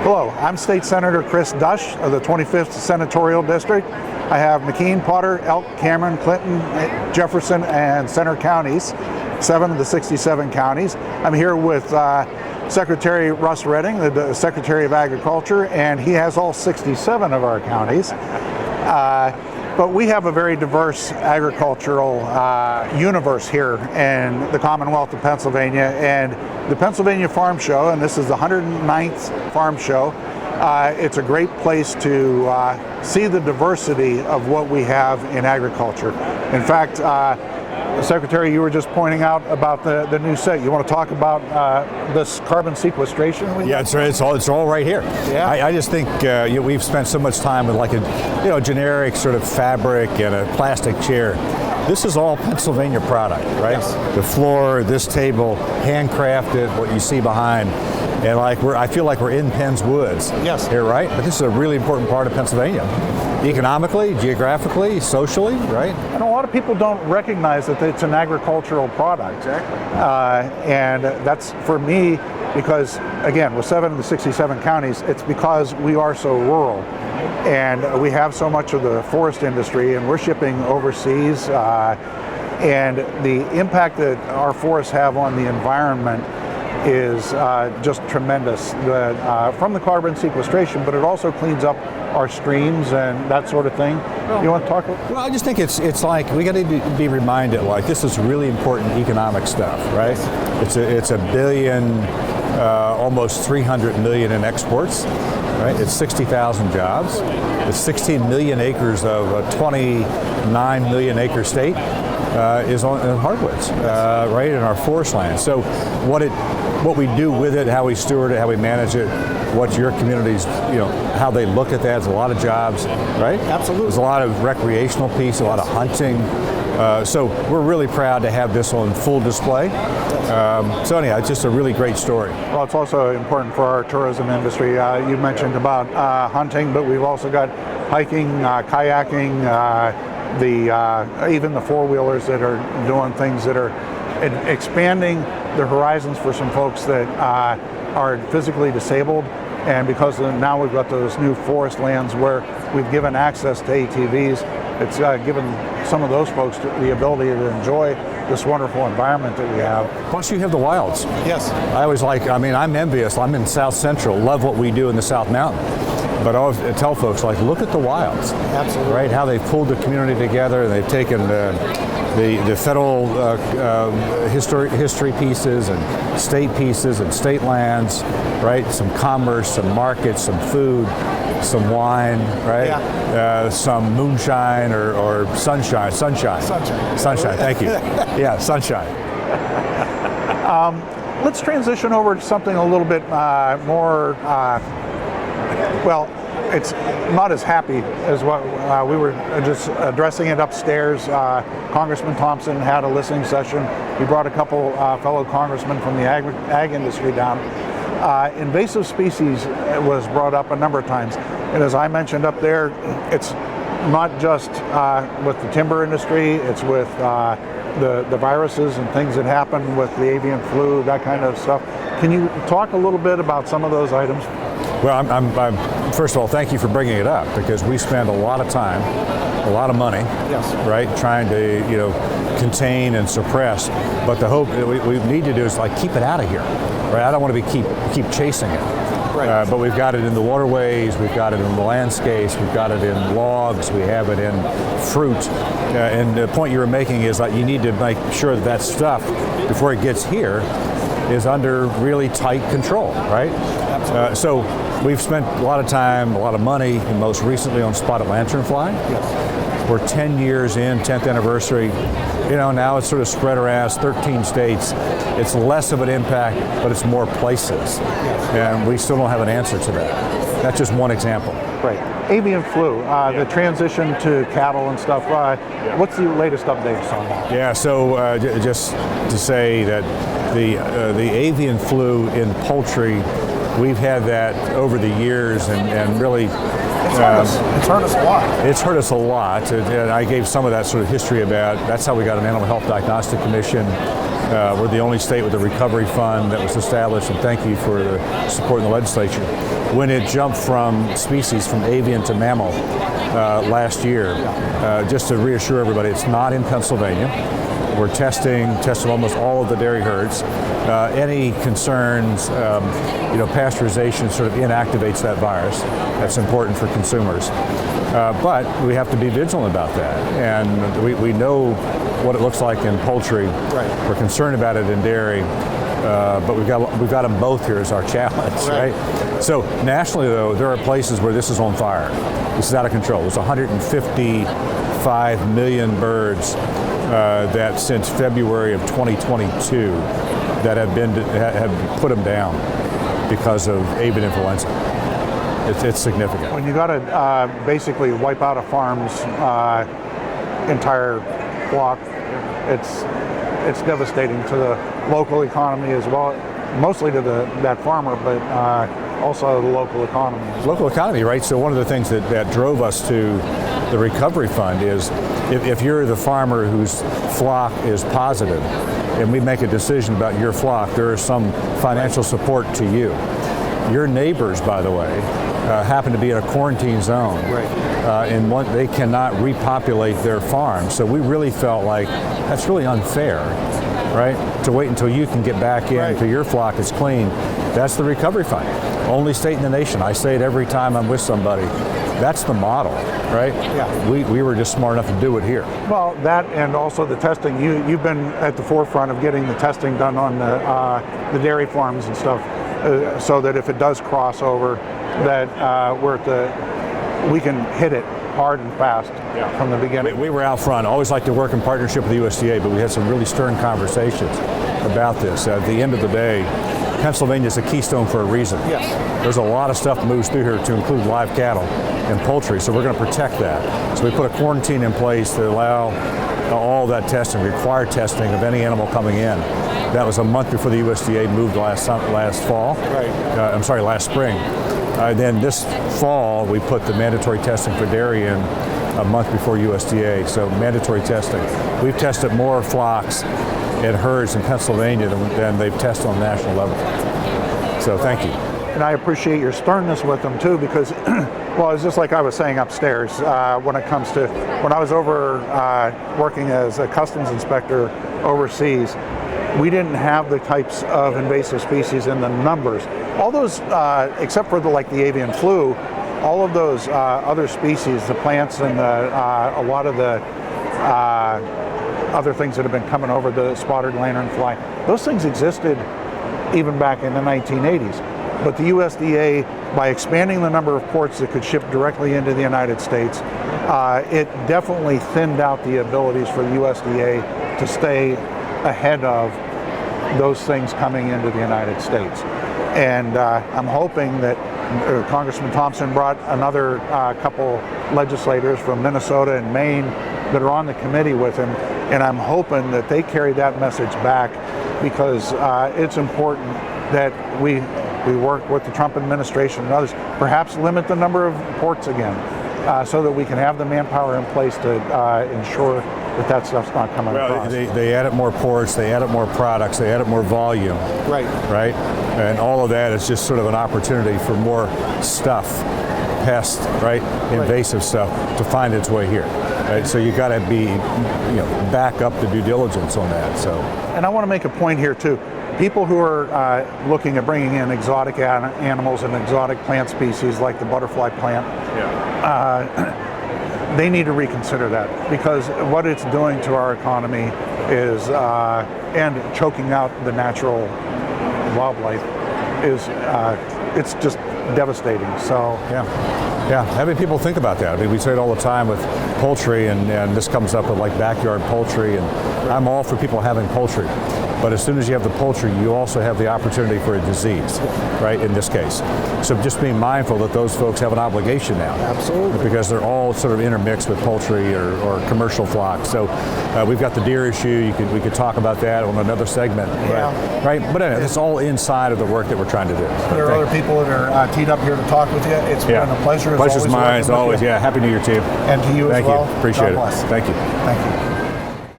Hello, I'm State Senator Chris Dush of the 25th Senatorial District. I have McKean, Potter, Elk, Cameron, Clinton, Jefferson, and Center counties, 7 of the 67 counties. I'm here with Secretary Russ Redding, the Secretary of Agriculture, and he has all 67 of our counties. But we have a very diverse agricultural universe here in the Commonwealth of Pennsylvania, and the Pennsylvania Farm Show, and this is the 109th Farm Show, it's a great place to see the diversity of what we have in agriculture. In fact, Secretary, you were just pointing out about the new set. You want to talk about this carbon sequestration? Yeah, it's all right here. Yeah. I just think we've spent so much time with like a generic sort of fabric and a plastic chair. This is all Pennsylvania product, right? Yes. The floor, this table, handcrafted, what you see behind. And I feel like we're in Penn's Woods. Yes. Here, right? But this is a really important part of Pennsylvania. Economically, geographically, socially, right? And a lot of people don't recognize that it's an agricultural product. Exactly. And that's, for me, because, again, with 7 of the 67 counties, it's because we are so rural. And we have so much of the forest industry, and we're shipping overseas. And the impact that our forests have on the environment is just tremendous, from the carbon sequestration, but it also cleans up our streams and that sort of thing. Well, you want to talk? Well, I just think it's like we got to be reminded, like, this is really important economic stuff, right? It's a billion, almost 300 million in exports, right? It's 60,000 jobs. It's 16 million acres of a 29 million acre state. Is on hardwoods, right, in our forest land. So what we do with it, how we steward it, how we manage it, what your communities, how they look at that. There's a lot of jobs, right? Absolutely. There's a lot of recreational piece, a lot of hunting. So we're really proud to have this on full display. So anyhow, it's just a really great story. Well, it's also important for our tourism industry. You mentioned about hunting, but we've also got hiking, kayaking, even the four-wheelers that are doing things that are expanding the horizons for some folks that are physically disabled. And because now we've got those new forest lands where we've given access to ATVs, it's given some of those folks the ability to enjoy this wonderful environment that we have. Plus you have the wilds. Yes. I'm envious. I'm in South Central, love what we do in the South Mountain. But I always tell folks, like, look at the wilds. Absolutely. Right? How they've pulled the community together, and they've taken the federal history pieces and state pieces and state lands, right? Some commerce, some markets, some food, some wine, right? Yeah. Some moonshine or sunshine. Sunshine. Thank you. Yeah, sunshine. Let's transition over to something a little bit more. Well, it's not as happy as what we were just addressing it upstairs. Congressman Thompson had a listening session. He brought a couple fellow congressmen from the ag industry down. Invasive species was brought up a number of times. And as I mentioned up there, it's not just with the timber industry, it's with the viruses and things that happen with the avian flu, that kind of stuff. Can you talk a little bit about some of those items? Well, first of all, thank you for bringing it up, because we spend a lot of time, a lot of money, yes, right, trying to contain and suppress. But the hope that we need to do is like keep it out of here, right? I don't want to keep chasing it. Right. But we've got it in the waterways, we've got it in the landscapes, we've got it in logs, we have it in fruit. And the point you were making is that you need to make sure that stuff, before it gets here, is under really tight control, right? Absolutely. So we've spent a lot of time, a lot of money, and most recently on spotted lanternfly. Yes. We're 10 years in, 10th anniversary. Now it's sort of spread around 13 states. It's less of an impact, but it's more places. Yes. And we still don't have an answer to that. That's just one example. Right. Avian flu, the transition to cattle and stuff. What's the latest updates on that? Yeah, so just to say that the avian flu in poultry, we've had that over the years, and really It's hurt us a lot. It's hurt us a lot. And I gave some of that sort of history about, that's how we got an Animal Health Diagnostic Commission. We're the only state with a recovery fund that was established, and thank you for the support in the legislature. when it jumped from species from avian to mammal last year. Just to reassure everybody, it's not in Pennsylvania. We're tested almost all of the dairy herds. Any concerns, pasteurization sort of inactivates that virus. That's important for consumers. But we have to be vigilant about that. And we know what it looks like in poultry. Right. We're concerned about it in dairy. But we've got them both here as our challenge, right? So nationally, though, there are places where this is on fire. This is out of control. There's 155 million birds that since February of 2022 that have put them down because of avian influenza. It's significant. When you got to basically wipe out a farm's entire flock, it's devastating to the local economy as well, mostly to that farmer, but also the local economy. Local economy, right? So one of the things that drove us to the recovery fund is if you're the farmer whose flock is positive and we make a decision about your flock, there is some financial support to you. Your neighbors, by the way, happen to be in a quarantine zone, and they cannot repopulate their farm. So we really felt like that's really unfair, right? To wait until you can get back in, until your flock is clean. That's the recovery fund. Only state in the nation. I say it every time I'm with somebody. That's the model, right? Yeah. We were just smart enough to do it here. Well, that and also the testing. You've been at the forefront of getting the testing done on the dairy farms and stuff, so that if it does cross over, that we can hit it hard and fast from the beginning. We were out front. Always like to work in partnership with the USDA, but we had some really stern conversations about this. At the end of the day, Pennsylvania is a keystone for a reason. Yes. There's a lot of stuff that moves through here to include live cattle and poultry, so we're going to protect that. So we put a quarantine in place to allow all that testing, required testing of any animal coming in. That was a month before the USDA moved last fall. Last spring. Then this fall, we put the mandatory testing for dairy in a month before USDA, so mandatory testing. We've tested more flocks and herds in Pennsylvania than they've tested on the national level. So thank you. And I appreciate your sternness with them too, because, well, it's just like I was saying upstairs, when it comes to, when I was over working as a customs inspector overseas, we didn't have the types of invasive species in the numbers. All those, except for the avian flu, all of those other species, the plants and a lot of the other things that have been coming over, the spotted lanternfly, those things existed even back in the 1980s. But the USDA, by expanding the number of ports that could ship directly into the United States, it definitely thinned out the abilities for the USDA to stay ahead of those things coming into the United States. And I'm hoping that Congressman Thompson brought another couple legislators from Minnesota and Maine that are on the committee with him, and I'm hoping that they carry that message back, because it's important that we work with the Trump administration and others, perhaps limit the number of ports again, so that we can have the manpower in place to ensure that stuff's not coming across. They added more ports, they added more products, they added more volume. Right. And all of that is just sort of an opportunity for more stuff, pest, invasive stuff, to find its way here. Right? So you got to be, back up the due diligence on that. So. And I want to make a point here too. People who are looking at bringing in exotic animals and exotic plant species like the butterfly plant, they need to reconsider that, because what it's doing to our economy is, and choking out the natural wildlife, is it's just devastating. So having people think about that. I mean, we say it all the time with poultry, and this comes up with backyard poultry, and I'm all for people having poultry. But as soon as you have the poultry, you also have the opportunity for a disease, right, in this case. So just being mindful that those folks have an obligation now. Absolutely. Because they're all sort of intermixed with poultry or commercial flocks. So we've got the deer issue. We could talk about that on another segment. Right? But anyway, it's all inside of the work that we're trying to do. There are other people that are teed up here to talk with you. It's been a pleasure. Pleasure's mine, as always. Yeah, Happy New Year to you. And to you as well. Thank you. Appreciate it. God bless. Thank you. Thank you.